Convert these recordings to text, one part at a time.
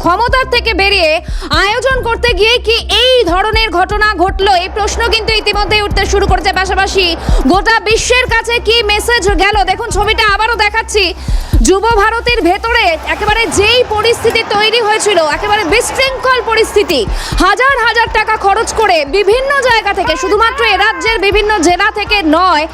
ক্ষমতার থেকে বেরিয়ে আয়োজন করতে গিয়ে কি এই ধরনের ঘটনা ঘটলো, এই প্রশ্ন কিন্তু ইতিমধ্যেই উঠতে শুরু করেছে। পাশাপাশি গোটা বিশ্বের কাছে কি মেসেজ গেল, দেখুন ছবিটা আবারও দেখাচ্ছি। যুব ভারতীর ভেতরে একেবারে যেই পরিস্থিতি তৈরি হয়েছিল, একেবারে বিশৃঙ্খল পরিস্থিতি, হাজার হাজার টাকা খরচ করে বিভিন্ন জায়গা থেকে, শুধুমাত্র এ রাজ্যের বিভিন্ন জেলা থেকে নয়,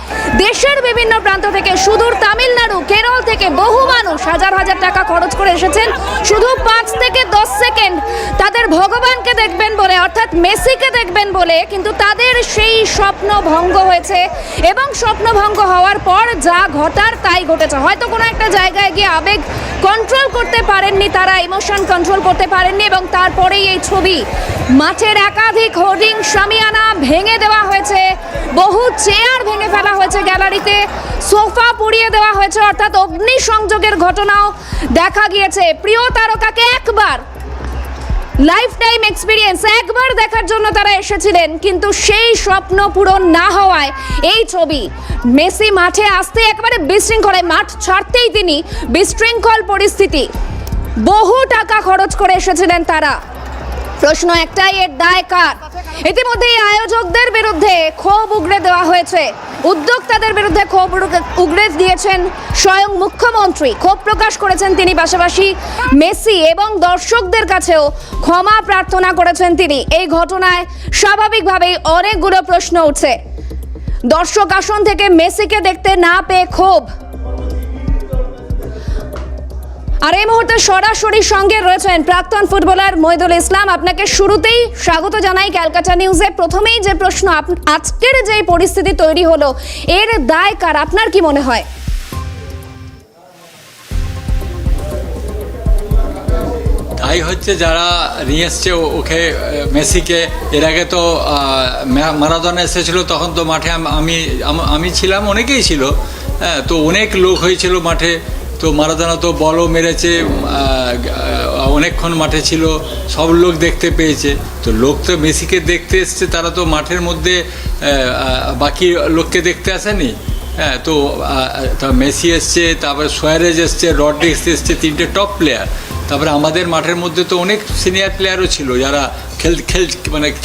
দেশের বিভিন্ন প্রান্ত থেকে, সুদূর তামিলনাড়ু, কেরল থেকে বহু মানুষ হাজার হাজার টাকা খরচ করে এসেছেন শুধু 5 থেকে 10 সেকেন্ড তাদের ভগবানকে দেখবেন বলে, অর্থাৎ মেসিকে দেখবেন বলে। কিন্তু তাদের সেই স্বপ্ন ভঙ্গ হয়েছে এবং স্বপ্ন ভঙ্গ হওয়ার পর যা ঘটার তাই ঘটেছে। হয়তো কোনো একটা জায়গায় গিয়ে আবেগ কন্ট্রোল করতে পারেননি তারা, ইমোশন কন্ট্রোল করতে পারেননি এবং তারপরেই এই ছবি। মাঠের একাধিক হোর্ডিং, শামিয়ানা ভেঙে দেওয়া হয়েছে, বহু চেয়ার ভেঙে ফেলা হয়েছে, গ্যালারিতে সোফা পুড়িয়ে দেওয়া হয়েছে, অর্থাৎ অগ্নিসংযোগের ঘটনাও দেখা গিয়েছে। প্রিয় তারকাকে একবার লাইফ টাইম এক্সপিরিয়েন্স একবার দেখার জন্য তারা এসেছিলেন, কিন্তু সেই স্বপ্ন পূরণ না হওয়ায় এই ছবি। মেসি মাঠে আসতে একেবারে বিশৃঙ্খল, মাঠ ছাড়তেই তিনি বিশৃঙ্খল পরিস্থিতি, বহু টাকা খরচ করে এসেছিলেন তারা। প্রশ্ন একটাই, এর দায় কার? ইতিমধ্যেই আয়োজকদের বিরুদ্ধে ক্ষোভ উগরে দেওয়া হয়েছে, উদ্যোক্তাদের বিরুদ্ধে ক্ষোভ উগরে দিয়েছেন স্বয়ং মুখ্যমন্ত্রী, ক্ষোভ প্রকাশ করেছেন তিনি। পাশাপাশি মেসি এবং দর্শকদের কাছেও ক্ষমা প্রার্থনা করেছেন তিনি। এই ঘটনায় স্বাভাবিকভাবেই অনেকগুলো প্রশ্ন উঠছে। দর্শক আসন থেকে মেসিকে দেখতে না পেয়ে ক্ষোভ। আর এই মুহূর্তে সরাসরি সঙ্গে রয়েছেন প্রাক্তন ফুটবলার মহিদুল ইসলাম। আপনাকে শুরুতেই স্বাগত জানাই ক্যালকাটা নিউজে। প্রথমেই যে প্রশ্ন, আজকের যে পরিস্থিতি তৈরি হলো, এর দায় কার আপনার কি মনে হয়? তাই হচ্ছে যারা নিয়ে এসছে ওকে, মেসিকে। এর আগে তো মারাদোনা এসেছিল, তখন তো মাঠে আমি ছিলাম, অনেকেই ছিল, হ্যাঁ, তো অনেক লোক হয়েছিল মাঠে। তো মারাদোনা তো বলও মেরেছে, অনেকক্ষণ মাঠে ছিল, সব লোক দেখতে পেয়েছে। তো লোক তো মেসিকে দেখতে এসছে, তারা তো মাঠের মধ্যে বাকি লোককে দেখতে আসেনি। হ্যাঁ, তো মেসি এসছে, তারপরে সুয়ারেজ এসছে, রড্রিগেজ এসছে, 3টে টপ প্লেয়ার। তারপরে আমাদের মাঠের মধ্যে তো অনেক সিনিয়র প্লেয়ারও ছিল যারা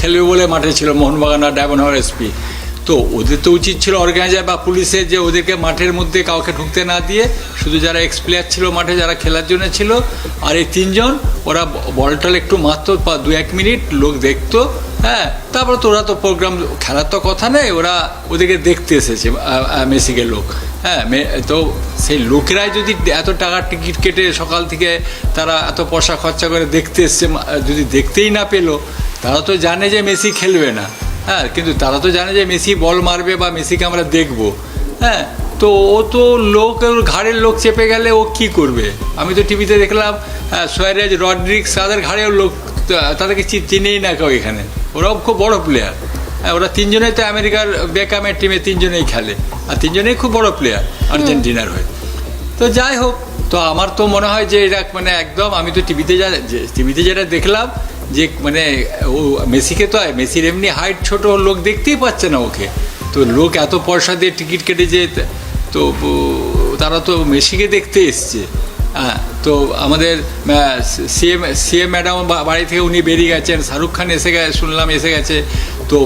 খেলবে বলে মাঠে ছিল, মোহনবাগান আর ডায়মন্ড হারবার এসপি। তো ওদের তো উচিত ছিল অর্গানাইজার বা পুলিশের যে ওদেরকে মাঠের মধ্যে কাউকে ঢুকতে না দিয়ে, শুধু যারা এক্স প্লেয়ার ছিল মাঠে, যারা খেলার জন্য ছিল, আর এই 3জন ওরা বলটাল একটু মারতো, 2-1 মিনিট লোক দেখতো। হ্যাঁ, তারপর তো ওরা তো প্রোগ্রাম, খেলার তো কথা নেই, ওরা ওদেরকে দেখতে এসেছে মেসিকে লোক। হ্যাঁ, তো সেই লোকেরাই যদি এত টাকার টিকিট কেটে সকাল থেকে তারা এত পয়সা খরচা করে দেখতে এসছে, যদি দেখতেই না পেলো, তারা তো জানে যে মেসি খেলবে না। হ্যাঁ, কিন্তু তারা তো জানে যে মেসি বল মারবে বা মেসিকে আমরা দেখবো। হ্যাঁ, তো ও তো লোক, ঘাড়ের লোক চেপে গেলে ও কি করবে? আমি তো টিভিতে দেখলাম সুয়ারেজ, রড্রিগেজ, তাদের ঘাড়ের লোক, তাদেরকে চিনেই না কেউ এখানে। ওরাও খুব বড় প্লেয়ার। হ্যাঁ, ওরা 3জনেই তো আমেরিকার বেকামের টিমে 3জনেই খেলে, আর 3জনেই খুব বড় প্লেয়ার আর্জেন্টিনার হয়ে। তো যাই হোক, তো আমার তো মনে হয় যে এটা একদম, আমি তো টিভিতে যেটা দেখলাম যে ও মেসিকে তো, মেসির এমনি হাইট ছোট, লোক দেখতেই পাচ্ছে না ওকে। তো লোক এত পয়সা দিয়ে টিকিট কেটেছে, তো তারা তো মেসিকে দেখতে এসছে। হ্যাঁ, তো আমাদের সিএম ম্যাডাম বাড়ি থেকে উনি বেরিয়ে গেছেন, শাহরুখ খান শুনলাম এসে গেছে। তো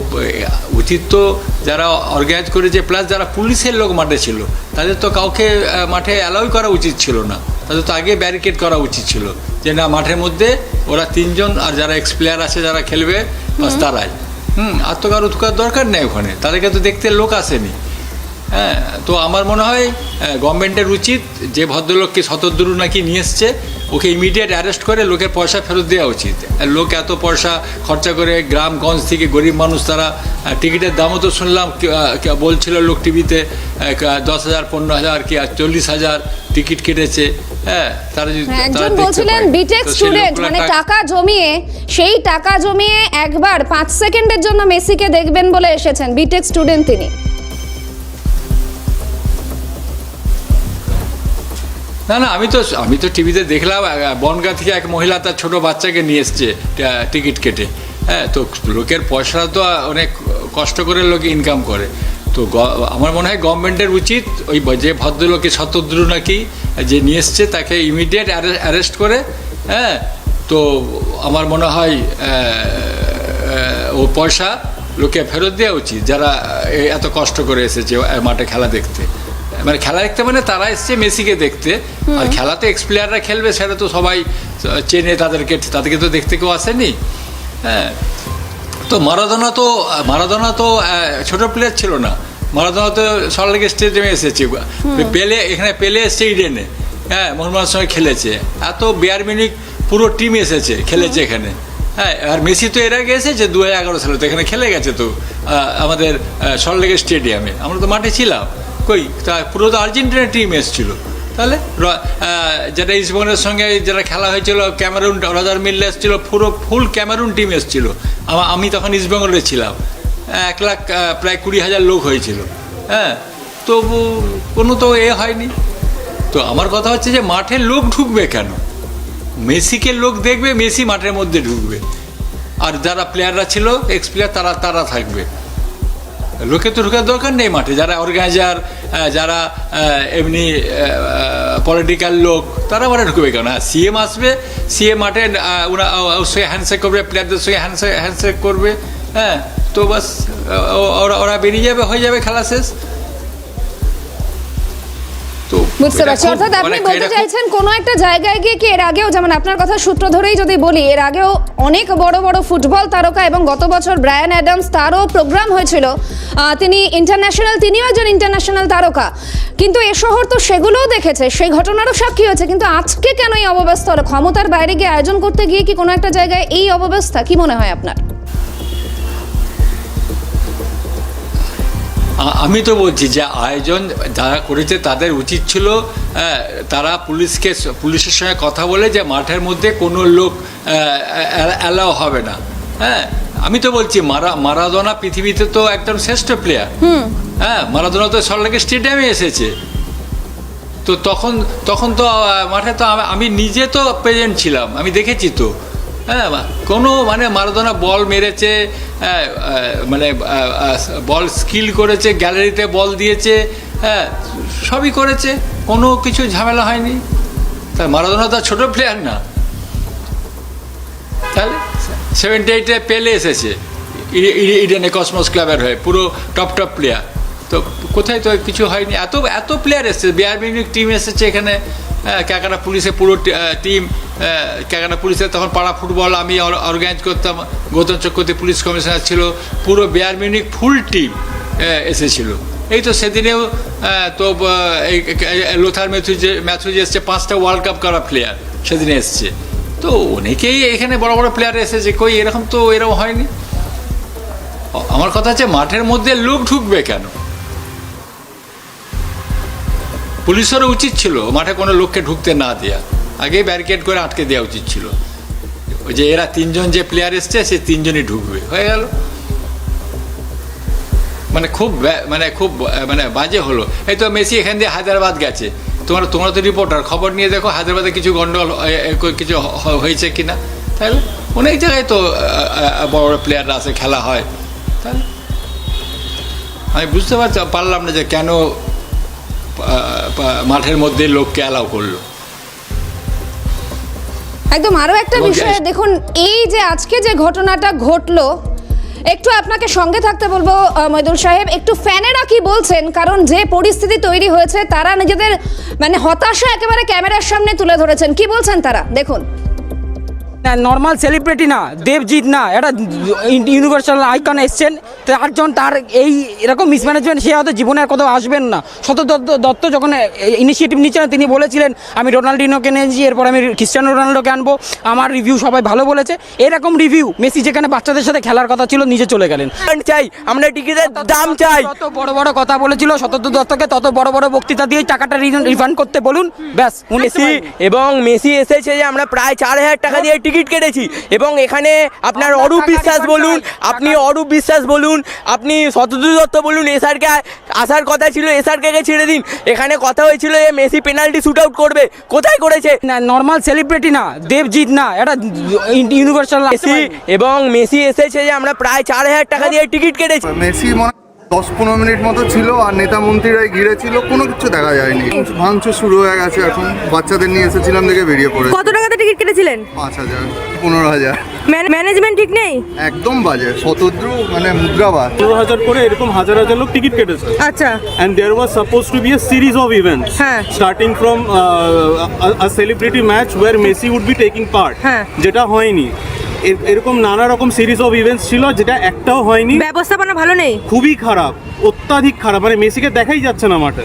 উচিত তো যারা অর্গানাইজ করেছে, প্লাস যারা পুলিশের লোক মাঠে ছিল, তাদের তো কাউকে মাঠে অ্যালাউ করা উচিত ছিল না, তাদের তো আগে ব্যারিকেড করা উচিত ছিল যে না, মাঠের মধ্যে ওরা 3জন আর যারা এক্স প্লেয়ার আছে যারা খেলবে বাস তারাই। আর তো কারো দরকার নেই ওখানে, তাদেরকে তো দেখতে লোক আসেনি। হ্যাঁ, তো আমার মনে হয় গভর্নমেন্টের উচিত, যে ভদ্রলোককে শতদ্রু নাকি নিয়ে এসছে, ওকে ইমিডিয়েট অ্যারেস্ট করে লোকের পয়সা ফেরত দেওয়া উচিত। লোক এত পয়সা খরচা করে গ্রামগঞ্জ থেকে, গরিব মানুষ, তারা টিকিটের দামও তো শুনলাম বলছিল লোক টিভিতে, 10,000, 15,000 কি 40,000 টিকিট কেটেছে। হ্যাঁ, তারা একজন বলছিলেন বিটেক স্টুডেন্ট, টাকা জমিয়ে, সেই টাকা জমিয়ে একবার 5 সেকেন্ডের জন্য মেসিকে দেখবেন বলে এসেছেন, বিটেক স্টুডেন্ট তিনি। না, আমি তো টিভিতে দেখলাম, বনগাঁ থেকে এক মহিলা তার ছোট বাচ্চাকে নিয়ে এসছে টিকিট কেটে। হ্যাঁ, তো লোকের পয়সা তো অনেক কষ্ট করে লোক ইনকাম করে। তো আমার মনে হয় গভর্নমেন্টের উচিত ওই যে ভদ্রলোকে শতদ্রু নাকি যে নিয়ে এসছে, তাকে ইমিডিয়েট অ্যারেস্ট করে, হ্যাঁ, তো আমার মনে হয় ও পয়সা লোকে ফেরত দেওয়া উচিত, যারা এত কষ্ট করে এসেছে মাঠে খেলা দেখতে। মানে খেলা দেখতে মানে তারা এসছে মেসিকে দেখতে, আর খেলাতে এক্স প্লেয়াররা খেলবে সেটা তো সবাই চেনে, তাদেরকে তো দেখতে কেউ আসেনি। হ্যাঁ, তো মারাদোনা তো ছোট প্লেয়ার ছিল না। মারাদোনা তো সল্টলেক স্টেডিয়ামে এসেছে, এখানে পেলে এসছে ইডেনে, হ্যাঁ, মোহাম্মদের সঙ্গে খেলেছে। এত বায়ার্ন মিউনিখ পুরো টিম এসেছে, খেলেছে এখানে। হ্যাঁ, আর মেসি তো এর আগে এসেছে 2011 সালে, তো এখানে খেলে গেছে তো আমাদের সল্টলেক স্টেডিয়ামে। আমরা তো মাঠে ছিলাম, কই তা পুরো তো আর্জেন্টিনার টিম এসেছিল। তাহলে যেটা ইস্টবেঙ্গলের সঙ্গে যেটা খেলা হয়েছিল, ক্যামেরুন, রজার মিল্লা এসেছিল, পুরো ফুল ক্যামেরুন টিম এসেছিল। আমি তখন ইস্টবেঙ্গলে ছিলাম, 1 লাখ প্রায় 20,000 লোক হয়েছিল। হ্যাঁ, তবু কোনো তো হয়নি। তো আমার কথা হচ্ছে যে মাঠে লোক ঢুকবে কেন? মেসিকে লোক দেখবে, মেসি মাঠের মধ্যে ঢুকবে, আর যারা প্লেয়াররা ছিল এক্স প্লেয়ার তারা থাকবে। লোকে তো ঢোকার দরকার নেই মাঠে। যারা অর্গানাইজার, যারা এমনি পলিটিক্যাল লোক, তারা মাঠে ঢুকবে কেন? সিএম আসবে, সিএম মাঠে ওর সঙ্গে হ্যান্ডশেক করবে, প্লেয়ারদের সঙ্গে হ্যান্ডশেক করবে। হ্যাঁ, তো বাস ওরা বেরিয়ে যাবে, হয়ে যাবে, খেলা শেষ। বুঝতে পারছি, অর্থাৎ আপনি বলতে চাইছেন কোনো একটা জায়গায় গিয়ে কি এর আগেও, যেমন আপনার কথা সূত্র ধরেই যদি বলি, এর আগেও অনেক বড় বড় ফুটবল তারকা, এবং গত বছর ব্রায়ান অ্যাডামস, তারও প্রোগ্রাম হয়েছিল, তিনি ইন্টারন্যাশনাল, তিনিও একজন ইন্টারন্যাশনাল তারকা, কিন্তু এ শহর তো সেগুলোও দেখেছে, সেই ঘটনারও সাক্ষী হয়েছে। কিন্তু আজকে কেন এই অব্যবস্থা হলো? ক্ষমতার বাইরে গিয়ে আয়োজন করতে গিয়ে কি কোনো একটা জায়গায় এই অব্যবস্থা, কি মনে হয় আপনার? আমি তো বলছি যে আয়োজন যারা করেছে তাদের উচিত ছিল তারা পুলিশের সঙ্গে কথা বলে যে মাঠের মধ্যে কোনো লোক অ্যালাও হবে না। হ্যাঁ, আমি তো বলছি মারাদোনা পৃথিবীতে তো একদম শ্রেষ্ঠ প্লেয়ার। হ্যাঁ, মারাদোনা তো সল্টলেক স্টেডিয়ামে এসেছে, তো তখন তো মাঠে তো আমি নিজে তো প্রেজেন্ট ছিলাম, আমি দেখেছি তো। হ্যাঁ, কোনো মানে মারাদোনা বল মেরেছে, মানে বল স্কিল করেছে, গ্যালারিতে বল দিয়েছে, হ্যাঁ, সবই করেছে, কোনো কিছু ঝামেলা হয়নি। তাই মারাদোনা তো ছোটো প্লেয়ার না। তাহলে 78-এ পেলে এসেছে ইডেনে কসমস ক্লাবের হয়ে, পুরো টপ প্লেয়ার। তো কোথায় তো কিছু হয়নি। এত প্লেয়ার এসেছে, বায়ার্ন মিউনিখ টিম এসেছে এখানে, ক্যালকাটা পুলিশের পুরো টিম। ক্যালকাটা পুলিশের তখন পাড়া ফুটবল আমি অর্গানাইজ করতাম, গৌতম চক্রবর্তী পুলিশ কমিশনার ছিল, পুরো বায়ার্ন মিউনিখ ফুল টিম এসেছিল। এই তো সেদিনেও তো এই লোথার ম্যাথুজ এসছে, 5টা ওয়ার্ল্ড কাপ করা প্লেয়ার সেদিনে এসছে। তো অনেকেই এখানে বড় বড় প্লেয়ার এসেছে, কই এরকম হয়নি। আমার কথা হচ্ছে মাঠের মধ্যে লোক ঢুকবে কেন? পুলিশেরও উচিত ছিল মাঠে কোনো লোককে ঢুকতে না দেওয়া, আগে ব্যারিকেড করে আটকে দেওয়া উচিত ছিল। ওই যে এরা 3জন যে প্লেয়ার এসছে, সে 3জনই ঢুকবে, হয়ে গেল। খুব বাজে হলো। এই তো মেসি এখান দিয়ে হায়দ্রাবাদ গেছে, তোমরা তো রিপোর্টার, খবর নিয়ে দেখো হায়দ্রাবাদে কিছু গন্ডগোল কিছু হয়েছে কিনা। তাহলে অনেক জায়গায় তো বড় বড় প্লেয়াররা আসে, খেলা হয়। তাহলে আমি বুঝতে পারলাম না যে কেন মাঠের মধ্যে লোককে অ্যালাউ করলো। একদম। আরো একটা বিষয় দেখুন, এই যে আজকে যে ঘটনাটা ঘটলো, একটু আপনাকে সঙ্গে থাকতে বলবো মইদুল সাহেব, একটু ফ্যানেরা কি বলছেন, কারণ যে পরিস্থিতি তৈরি হয়েছে, তারা নিজেদের হতাশা একেবারে ক্যামেরার সামনে তুলে ধরেছেন। কি বলছেন তারা, দেখুন। নর্মাল সেলিব্রিটি না, দেবজিৎ না, এটা ইউনিভার্সাল আইকন এসছেন, তার এরকম মিসম্যানেজমেন্ট সে হয়তো জীবনে আর কোথাও আসবেন না। শত দত্ত যখন ইনিশিয়েটিভ নিচ্ছেন, তিনি বলেছিলেন আমি রোনাল্ডিনোকে নিয়েছি, এরপর আমি ক্রিস্টিয়ানো রোনাল্ডোকে আনবো, আমার রিভিউ সবাই ভালো বলেছে। এরকম রিভিউ মেসি যেখানে বাচ্চাদের সাথে খেলার কথা ছিল, নিজে চলে গেলেন। চাই আমরা টিকিটের দাম চাই, তত বড় বড় কথা বলেছিল শতদ্র দত্তকে, তত বড় বড় বক্তৃতা দিয়ে টাকাটা রিফান্ড করতে বলুন, ব্যাস। মেসি এসেছে যে আমরা প্রায় 4,000 টাকা দিয়ে টিকিট কেটেছি, এবং এখানে আপনার অরূপ বিশ্বাস বলুন, আপনি শতদ্র দত্ত বলুন, এসআরকে আসার কথা ছিল, এসআরকে ছেড়ে দিন। এখানে কথা হয়েছিল যে মেসি পেনাল্টি শুট আউট করবে, কোথায় করেছে? নর্মাল সেলিব্রিটি না, দেবজিৎ না, এটা ইউনিভার্সাল। মেসি এসেছে যে আমরা প্রায় 4,000 টাকা দিয়ে টিকিট কেটেছি। মেসি 10-15 মিনিট মতো ছিল আর নেতা মন্ত্রীরাই ঘিরে ছিল, কোনো কিছু দেখা যায়নি। ভাঙচুর শুরু হয়ে গেছে এখন। বাচ্চাদের নিয়ে এসেছিলাম দেখে বেরিয়ে পড়ে। কত টাকাতে টিকিট কেটেছিলেন? 5,000, 15,000। ম্যানেজমেন্ট ঠিক নেই? একদম বাজে, শতদ্রু মানে মুদ্রাবাদ। 15,000 করে এরকম হাজার হাজার লোক টিকিট কেটেছে। আচ্ছা। And there was supposed to be a series of events, হ্যাঁ। starting from a celebrity match where Messi would be taking part, হ্যাঁ। যেটা হয়নি। এরকম নানা রকম সিরিজ অফ ইভেন্টস ছিল, যেটা একটাও হয়নি। ব্যবস্থাপনা ভালো নেই? খুবই খারাপ, অত্যাধিক খারাপ, মানে মেসিকে দেখাই যাচ্ছে না মাঠে।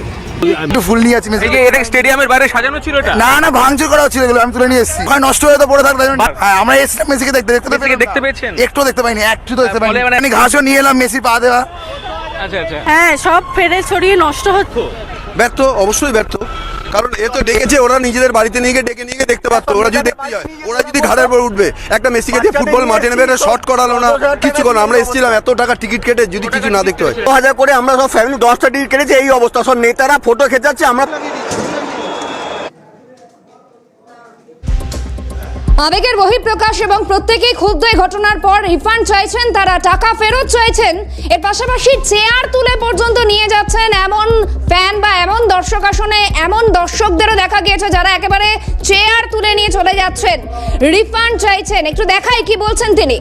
একটু ফুল নিয়ে আছি। এটা স্টেডিয়ামের বাইরে সাজানো ছিল এটা? না না, ভাঙচুর করা হচ্ছিল, এগুলো আমি তুলে নিয়ে এসেছি। ওখানে নষ্ট হয়ে তো পড়ে থাকবে। হ্যাঁ, আমরা এসেছিলাম মেসিকে দেখতে পেয়েছেন? একটু দেখতে পাইনি, একটু তো দেখতে পাইনি। বলে মানে- আমি ঘাসও নিয়ে এলাম, মেসি পা দেওয়া। আচ্ছা আচ্ছা। হ্যাঁ, সব ফেলে ছড়িয়ে নষ্ট হচ্ছে। ব্যর্থ, অবশ্যই ব্যর্থ। কারণ এ তো ডেকেছে, ওরা নিজেদের বাড়িতে নিয়ে গিয়ে ডেকে নিয়ে গিয়ে দেখতে পারতো। ওরা যদি দেখতে যায়, ওরা যদি ঘাড়ের উপর উঠবে, একটা মেসিকে দিয়ে ফুটবল মাঠে নেবে, এটা শর্ট করালো না, কিছু করো। আমরা এসেছিলাম এত টাকা টিকিট কেটে, যদি কিছু না দেখতে হয়। 1000 করে আমরা সব ফ্যামিলি 10টা টিকিট কেটেছে, এই অবস্থা। সব নেতারা ফটো খেঁচাচ্ছে, আমরা আবেগের বহিঃপ্রকাশ এবং প্রত্যেকেই ক্ষুব্ধ এই ঘটনার পর রিফান্ড চাইছেন, তারা টাকা ফেরত চাইছেন। এর পাশাপাশি চেয়ার তুলে পর্যন্ত নিয়ে যাচ্ছেন এমন ফ্যান বা এমন দর্শক আসনে এমন দর্শকদেরও দেখা গিয়েছে যারা একেবারে চেয়ার তুলে নিয়ে চলে যাচ্ছেন, রিফান্ড চাইছেন। একটু দেখাই কি বলছেন তিনি।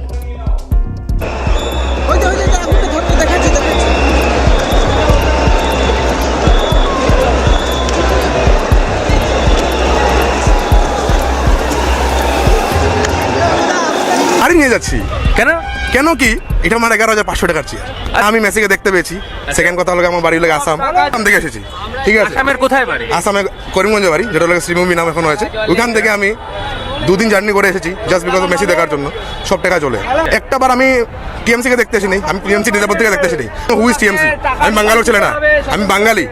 আরে নিয়ে যাচ্ছি কেন? কেন কি, এটা আমার 11,500 টাকার চেয়ার। আমি মেসিকে দেখতে পেয়েছি। সেকেন্ড কথা হলো আমার বাড়ি হলো আসাম থেকে এসেছি, ঠিক আছে? আসামের কোথায় বাড়ি? আসামে করিমগঞ্জে বাড়ি, যেটা হলো শ্রীভূমি নাম এখন হয়েছে। ওইখান থেকে আমি 2 দিন জার্নি করে এসেছি জাস্ট বিকজ মেসি দেখার জন্য। সব টাকা চলে। একটা বার আমি টিএমসি কে দেখতে এসেছি, আমি টিএমসি নিরাপদ থেকে দেখতে এসেছি। Who's TMC? আমি বাঙ্গালোর ছেলে না, আমি বাঙালি।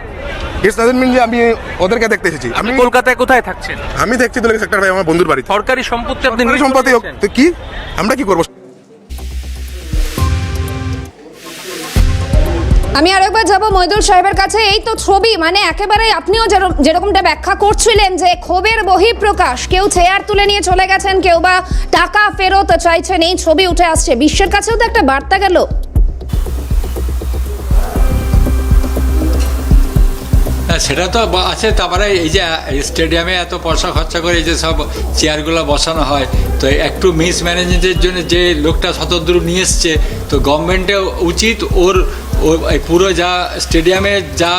ইটস ডাজন্ট মিন যে আমি ওদেরকে দেখতে এসেছি। আমি কলকাতায় কোথায় থাকছেন? আমি দেখছি তো সেক্টর ভাই, আমার বন্ধুর বাড়িতে। সরকারি সম্পত্তি আপনি নিয়ে সম্পত্তি চলে এসেছেন। তো কি, আমরা কি করবো? আমি আরেকবার যাব মইদুল সাহেবের কাছে। এই তো ছবি, মানে একেবারে আপনিও যেরকমটা ব্যাখ্যা করছিলেন যে ক্ষোভের বহিঃপ্রকাশ, কেউ চেয়ার তুলে নিয়ে চলে গেছেন, কেউ বা টাকা ফেরত চাইছেন, এই ছবি উঠে আসছে। বিশ্বের কাছেও তো একটা বার্তা গেল। হ্যাঁ, সেটা তো আছে। তারপরে এই যে স্টেডিয়ামে এত পয়সা খরচা করে এই যে সব চেয়ারগুলো বসানো হয়, তো একটু মিসম্যানেজমেন্টের জন্য যে লোকটা শতদ্রু নিয়ে এসছে, তো গভর্নমেন্টে উচিত ওর এই পুরো যা স্টেডিয়ামে যা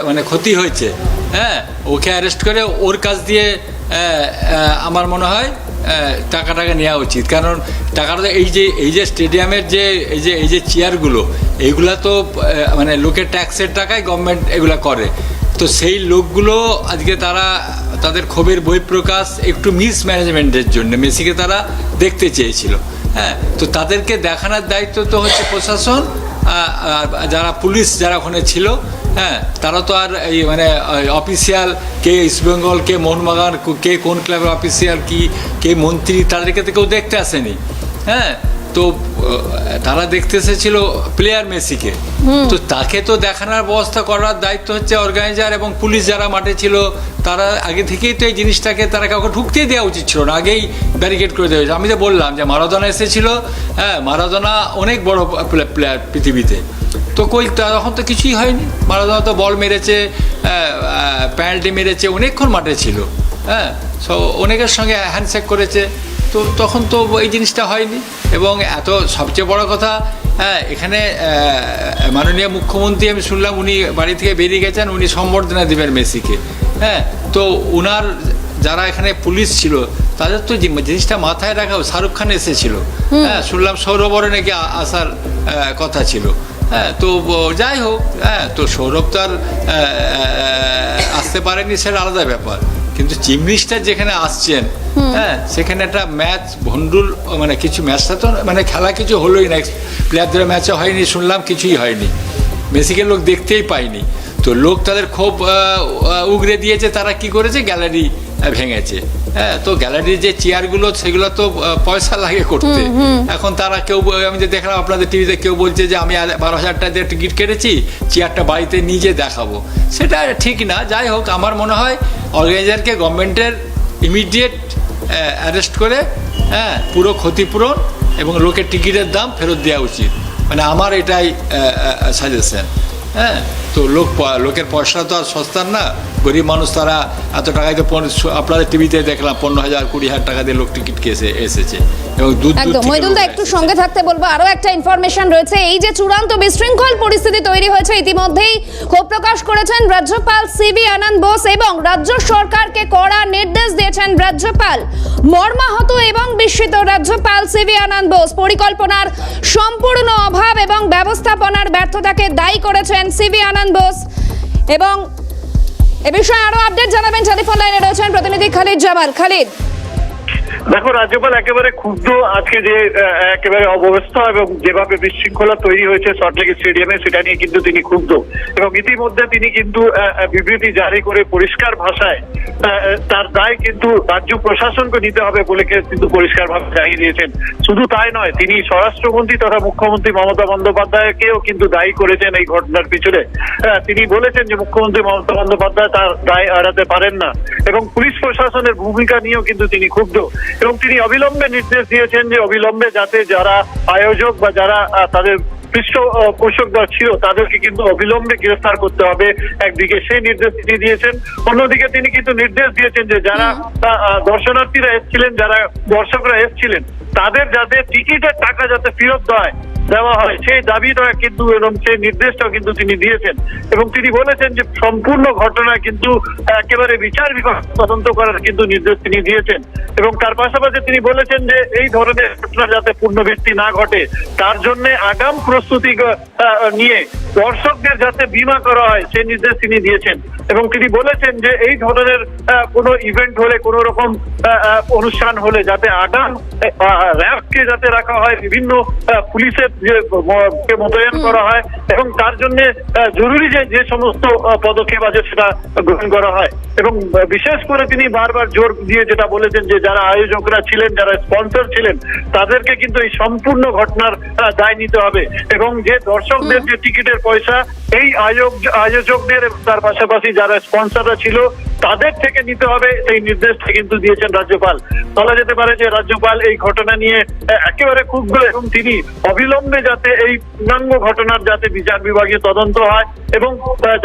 মানে ক্ষতি হয়েছে, হ্যাঁ, ওকে অ্যারেস্ট করে ওর কাছ দিয়ে আমার মনে হয় টাকাটাকে নেওয়া উচিত। কারণ টাকাটা এই যে স্টেডিয়ামের যে এই যে চেয়ারগুলো, এইগুলা তো মানে লোকের ট্যাক্সের টাকায় গভর্নমেন্ট এগুলা করে। তো সেই লোকগুলো আজকে তাদের ক্ষোভের বহিঃপ্রকাশ একটু মিসম্যানেজমেন্টের জন্য মেসিকে তারা দেখতে চেয়েছিল। হ্যাঁ, তো তাদেরকে দেখানোর দায়িত্ব তো হচ্ছে প্রশাসন, যারা পুলিশ যারা ওখানে ছিল। হ্যাঁ, তারা তো আর এই মানে অফিসিয়াল কে ইস্টবেঙ্গল, কে মোহনবাগান, কে কোন ক্লাবের অফিসিয়াল, কে মন্ত্রী, তাদেরকে তো কেউ দেখতে আসেনি। হ্যাঁ, তো তারা দেখতে এসেছিল প্লেয়ার মেসিকে। তো তাকে তো দেখানোর ব্যবস্থা করার দায়িত্ব হচ্ছে অর্গানাইজার এবং পুলিশ যারা মাঠে ছিল। তারা আগে থেকেই তো এই জিনিসটাকে তারা কাউকে ঢুকতেই দেওয়া উচিত ছিল না, আগেই ব্যারিকেড করে দেওয়া হয়েছে। আমি তো বললাম যে মারাদোনা এসেছিল, হ্যাঁ, মারাদোনা অনেক বড় প্লেয়ার পৃথিবীতে, তো তখন তো কিছুই হয়নি। মারাদোনা তো বল মেরেছে, পেনাল্টি মেরেছে, অনেকক্ষণ মাঠে ছিল। হ্যাঁ, অনেকের সঙ্গে হ্যান্ডশেক করেছে, তো তখন তো এই জিনিসটা হয়নি। এবং সবচেয়ে বড় কথা, হ্যাঁ, এখানে মাননীয় মুখ্যমন্ত্রী আমি শুনলাম উনি বাড়ি থেকে বেরিয়ে গেছেন, উনি সম্বর্ধনা দেবেন মেসিকে। হ্যাঁ, তো উনার যারা এখানে পুলিশ ছিল তাদের তো জিনিসটা মাথায় রাখা। শাহরুখ খান এসেছিল, হ্যাঁ, শুনলাম সৌরভরে নাকি আসার কথা ছিল। হ্যাঁ, তো যাই হোক, হ্যাঁ, তো সৌরভ তো আর আসতে পারেনি, সেটা আলাদা ব্যাপার। কিন্তু চিফ মিনিস্টার যেখানে আসছেন, হ্যাঁ, সেখানে একটা ম্যাচ ভন্ডুল, মানে কিছু ম্যাচটা তো মানে খেলা কিছু হলোই না, প্লেয়ারদের ম্যাচও হয়নি, শুনলাম কিছুই হয়নি, মেসিকে লোক দেখতেই পাইনি। তো লোক তাদের খুব উগরে দিয়েছে। তারা কি করেছে, গ্যালারি ভেঙেছে। হ্যাঁ, তো গ্যালারির যে চেয়ারগুলো সেগুলো তো পয়সা লাগে করতে। এখন তারা কেউ, আমি যে দেখলাম আপনাদের টিভিতে, কেউ বলছে যে আমি 12,000 টাকা দিয়ে টিকিট কেটেছি, চেয়ারটা বাড়িতে নিজে দেখাবো। সেটা ঠিক না। যাই হোক, আমার মনে হয় অর্গানাইজারকে গভর্নমেন্টের ইমিডিয়েট অ্যারেস্ট করে, হ্যাঁ, পুরো ক্ষতিপূরণ এবং লোকের টিকিটের দাম ফেরত দেওয়া উচিত। মানে আমার এটাই সাজেশন। হ্যাঁ, তো লোকের পয়সা তো আর সস্তার না, গরিব মানুষ তারা এত টাকায় তো আপনাদের টিভিতে দেখলাম 15,000 20,000 টাকা দিয়ে লোক টিকিট কেসে এসেছে এবং একদম। মইদুলদা একটু সঙ্গে থাকতে বলবো, আরো একটা ইনফরমেশন রয়েছে। এই যে চূড়ান্ত বিশৃঙ্খল পরিস্থিতি তৈরি হয়েছে, ইতিমধ্যেই ক্ষোভ প্রকাশ করেছেন রাজ্যপাল সিবি আনন্দ বোস এবং রাজ্য সরকারকে কড়া নির্দেশ দিয়েছেন রাজ্যপাল। মর্মাহত এবং বিস্মিত রাজ্যপাল সিবি আনন্দ বোস পরিকল্পনার সম্পূর্ণ অভাব এবং ব্যবস্থাপনার ব্যর্থতাকে দায়ী করেছেন সিবি আনন্দ বোস। এবং এ বিষয়ে আরো আপডেট জানাবেন, টেলিফোন লাইনে রয়েছেন প্রতিনিধি খালিদ জামাল। খালিদ, দেখো, রাজ্যপাল একেবারে ক্ষুব্ধ আজকে যে একেবারে অব্যবস্থা এবং যেভাবে বিশৃঙ্খলা তৈরি হয়েছে সল্টলেক স্টেডিয়ামে, সেটা নিয়ে কিন্তু তিনি ক্ষুব্ধ এবং ইতিমধ্যে তিনি কিন্তু বিবৃতি জারি করে পরিষ্কার ভাষায় তার দায় কিন্তু রাজ্য প্রশাসনকে নিতে হবে বলে কিন্তু পরিষ্কারভাবে জানিয়ে দিয়েছেন। শুধু তাই নয়, তিনি স্বরাষ্ট্রমন্ত্রী তথা মুখ্যমন্ত্রী মমতা বন্দ্যোপাধ্যায়কেও কিন্তু দায়ী করেছেন এই ঘটনার পিছনে। তিনি বলেছেন যে মুখ্যমন্ত্রী মমতা বন্দ্যোপাধ্যায় তার দায় এড়াতে পারেন না এবং পুলিশ প্রশাসনের ভূমিকা নিয়েও কিন্তু তিনি ক্ষুব্ধ এবং তিনি অবিলম্বে নির্দেশ দিয়েছেন যে অবিলম্বে যাতে যারা আয়োজক বা যারা তাদের পৃষ্ঠপোষকরা ছিল তাদেরকে কিন্তু অবিলম্বে গ্রেফতার করতে হবে। একদিকে সেই নির্দেশ তিনি দিয়েছেন, অন্যদিকে তিনি কিন্তু নির্দেশ দিয়েছেন যে যারা দর্শনার্থীরা এসেছিলেন, যারা দর্শকরা এসেছিলেন, তাদের যাতে টিকিটের টাকা যাতে ফেরত দেওয়া হয় সেই দাবিটা কিন্তু এবং সেই নির্দেশটাও কিন্তু তিনি দিয়েছেন এবং তিনি বলেছেন যে সম্পূর্ণ ঘটনা কিন্তু একেবারে বিচার বিভাগ তদন্ত করার কিন্তু নির্দেশ তিনি দিয়েছেন এবং তার পাশাপাশি তিনি বলেছেন যে এই ধরনের ঘটনা যাতে পুনরাবৃত্তি না ঘটে তার জন্য আগাম প্রস্তুতি নিয়ে দর্শকদের যাতে বীমা করা হয় সেই নির্দেশ তিনি দিয়েছেন এবং তিনি বলেছেন যে এই ধরনের কোনো ইভেন্ট হলে, কোনো রকম অনুষ্ঠান হলে যাতে আগাম র্যাবকে যাতে রাখা হয়, বিভিন্ন পুলিশের যে মোতায়েন করা হয় এবং তার জন্য জরুরি যে সমস্ত পদক্ষেপ আছে সেটা গ্রহণ করা হয় এবং বিশেষ করে তিনি বারবার জোর দিয়ে যেটা বলেছেন যে যারা আয়োজকরা ছিলেন, যারা স্পন্সর ছিলেন, তাদেরকে কিন্তু এই সম্পূর্ণ ঘটনার দায় নিতে হবে এবং যে দর্শকদের যে টিকিটের পয়সা এই আয়োজকদের তার পাশাপাশি যারা স্পন্সররা ছিল তাদের থেকে নিতে হবে, সেই নির্দেশটা কিন্তু দিয়েছেন রাজ্যপাল। বলা যেতে পারে যে রাজ্যপাল এই ঘটনা নিয়ে একেবারে ক্ষুব্ধ এবং তিনি অবিলম্বে যাতে এই পূর্ণাঙ্গ ঘটনার যাতে বিচার বিভাগীয় তদন্ত হয় এবং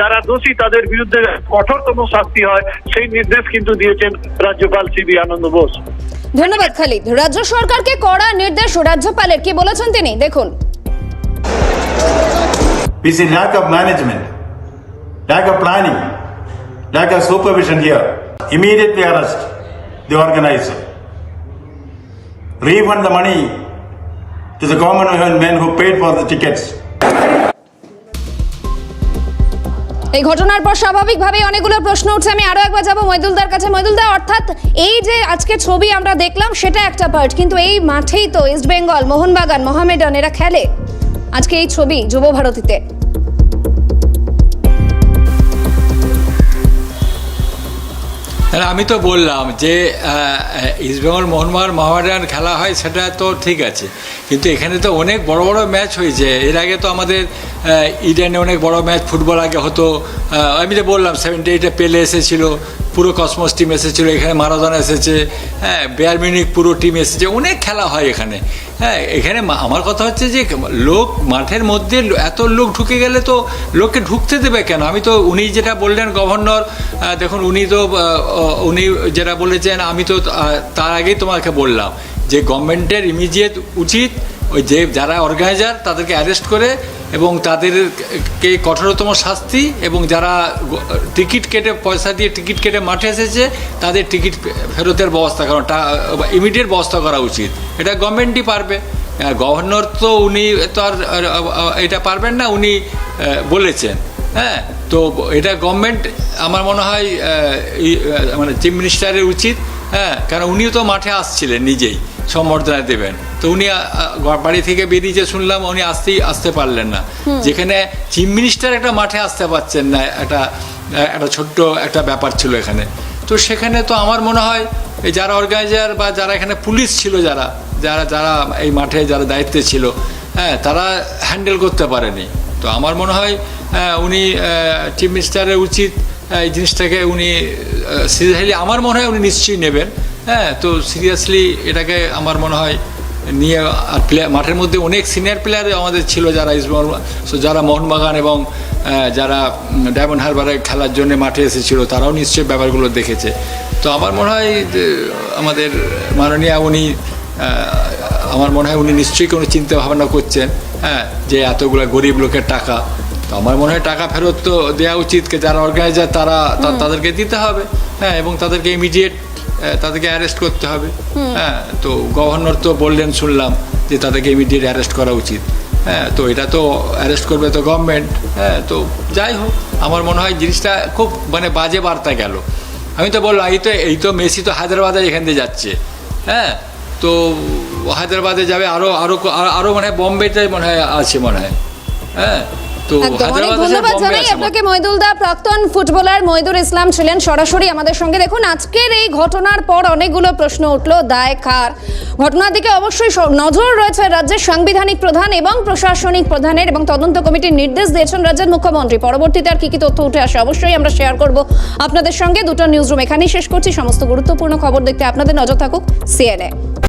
যারা দোষী তাদের বিরুদ্ধে কঠোরতম শাস্তি হয় সেই নির্দেশ কিন্তু দিয়েছেন রাজ্যপাল সিবি আনন্দ বোস। ধন্যবাদ খালিদ। রাজ্য সরকারকে কড়া নির্দেশ রাজ্যপালের, কি বলেছেন তিনি, দেখুন। We see lack of management, lack of planning, lack of supervision here. Immediately arrest the organizer. Refund the money to the common men who paid for the tickets. এই ঘটনার পর স্বাভাবিকভাবে অনেকগুলো প্রশ্ন উঠছে। আমি আরো একবার যাবো মইদুলদার কাছে। মইদুলদা, অর্থাৎ এই যে আজকে ছবি আমরা দেখলাম সেটা একটা পার্ট, কিন্তু এই মাঠেই তো ইস্ট বেঙ্গল, মোহনবাগান, মোহামেডান এরা খেলে। আজকে এই ছবি যুব ভারতীতে। আমি তো বললাম যে ইস্টবেঙ্গল, মোহনবাগান, মোহামেডান খেলা হয় সেটা তো ঠিক আছে, কিন্তু এখানে তো অনেক বড় বড় ম্যাচ হয়েছে। এর আগে তো আমাদের ইডেনে অনেক বড় ম্যাচ ফুটবল আগে হতো। আমি তো বললাম 78-এ পেলে এসেছিল, পুরো কসমস টিম এসেছিলো, এখানে মারাদোনা এসেছে, হ্যাঁ, বায়ার্ন মিউনিখ পুরো টিম এসেছে, অনেক খেলা হয় এখানে। হ্যাঁ, এখানে আমার কথা হচ্ছে যে লোক মাঠের মধ্যে এত লোক ঢুকে গেলে তো লোককে ঢুকতে দেবে কেন? আমি তো উনি যেটা বললেন গভর্নর, দেখুন উনি যেটা বলেছেন, আমি তো তার আগেই তোমাকে বললাম যে গভর্নমেন্টের ইমিডিয়েট উচিত ওই যে যারা অর্গানাইজার তাদেরকে অ্যারেস্ট করে এবং তাদেরকে কঠোরতম শাস্তি এবং যারা টিকিট কেটে পয়সা দিয়ে টিকিট কেটে মাঠে এসেছে তাদের টিকিট ফেরতের ব্যবস্থা করা, ইমিডিয়েট ব্যবস্থা করা উচিত। এটা গভর্নমেন্টই পারবে, গভর্নর তো উনি তো আর এটা পারবেন না, উনি বলেছেন। হ্যাঁ, তো এটা গভর্নমেন্ট আমার মনে হয় মানে চিফ মিনিস্টারের উচিত। হ্যাঁ, কারণ উনিও তো মাঠে আসছিলেন, নিজেই সম্বর্ধনা দেবেন, তো উনি বাড়ি থেকে বেরিয়ে শুনলাম উনি আসতে পারলেন না। যেখানে চিফ মিনিস্টার একটা মাঠে আসতে পারছেন না, একটা ছোট্ট একটা ব্যাপার ছিল এখানে। তো সেখানে তো আমার মনে হয় যারা অর্গানাইজার বা যারা এখানে পুলিশ ছিল, যারা এই মাঠে যারা দায়িত্বে ছিল, হ্যাঁ, তারা হ্যান্ডেল করতে পারেনি। তো আমার মনে হয় উনি চিফ মিনিস্টারের উচিত এই জিনিসটাকে উনি সিরিয়াসলি, আমার মনে হয় উনি নিশ্চয়ই নেবেন। হ্যাঁ, তো সিরিয়াসলি এটাকে আমার মনে হয় নিয়ে আর মাঠের মধ্যে অনেক সিনিয়র প্লেয়ার আমাদের ছিল যারা যারা মোহনবাগান এবং যারা ডায়মন্ড হারবারে খেলার জন্য মাঠে এসেছিল, তারাও নিশ্চয়ই ব্যাপারগুলো দেখেছে। তো আমার মনে হয় আমাদের মাননীয় আমার মনে হয় উনি নিশ্চয়ই কোনো চিন্তা ভাবনা করছেন, হ্যাঁ, যে এতগুলো গরিব লোকের টাকা, তো আমার মনে হয় টাকা ফেরত তো দেওয়া উচিত, যারা অর্গানাইজার তাদেরকে দিতে হবে, হ্যাঁ, এবং তাদেরকে ইমিডিয়েট তাদেরকে অ্যারেস্ট করতে হবে। হ্যাঁ, তো গভর্নর তো বললেন, শুনলাম যে তাদেরকে ইমিডিয়েট অ্যারেস্ট করা উচিত। হ্যাঁ, তো এটা তো অ্যারেস্ট করবে তো গভর্নমেন্ট। হ্যাঁ, তো যাই হোক, আমার মনে হয় জিনিসটা খুব মানে বাজে বার্তা গেল। আমি তো বললাম এই তো মেসি তো হায়দ্রাবাদে এখান দিয়ে যাচ্ছে, হ্যাঁ, তো হায়দ্রাবাদে যাবে, আরো মানে বোম্বেতে মনে হয় আছে মনে হয়, হ্যাঁ। তো অনেক ধন্যবাদ জানাই আপনাকে মইদুল দা। প্রাক্তন ফুটবলার মইদুল ইসলাম ছিলেন সরাসরি আমাদের সঙ্গে। দেখুন, আজকের এই ঘটনার পর অনেকগুলো প্রশ্ন উঠলো, দায় কার? ঘটনার দিকে অবশ্যই নজর রয়েছে রাজ্যের সাংবিধানিক প্রধান এবং প্রশাসনিক প্রধানের, এবং তদন্ত কমিটির নির্দেশ দিয়েছেন রাজ্যের মুখ্যমন্ত্রী। পরবর্তীতে আর কি তথ্য উঠে আসে অবশ্যই আমরা শেয়ার করব আপনাদের সঙ্গে। দুটো নিউজ রুম এখানেই শেষ করছি। সমস্ত গুরুত্বপূর্ণ খবর দেখতে আপনাদের নজর থাকুক CNN।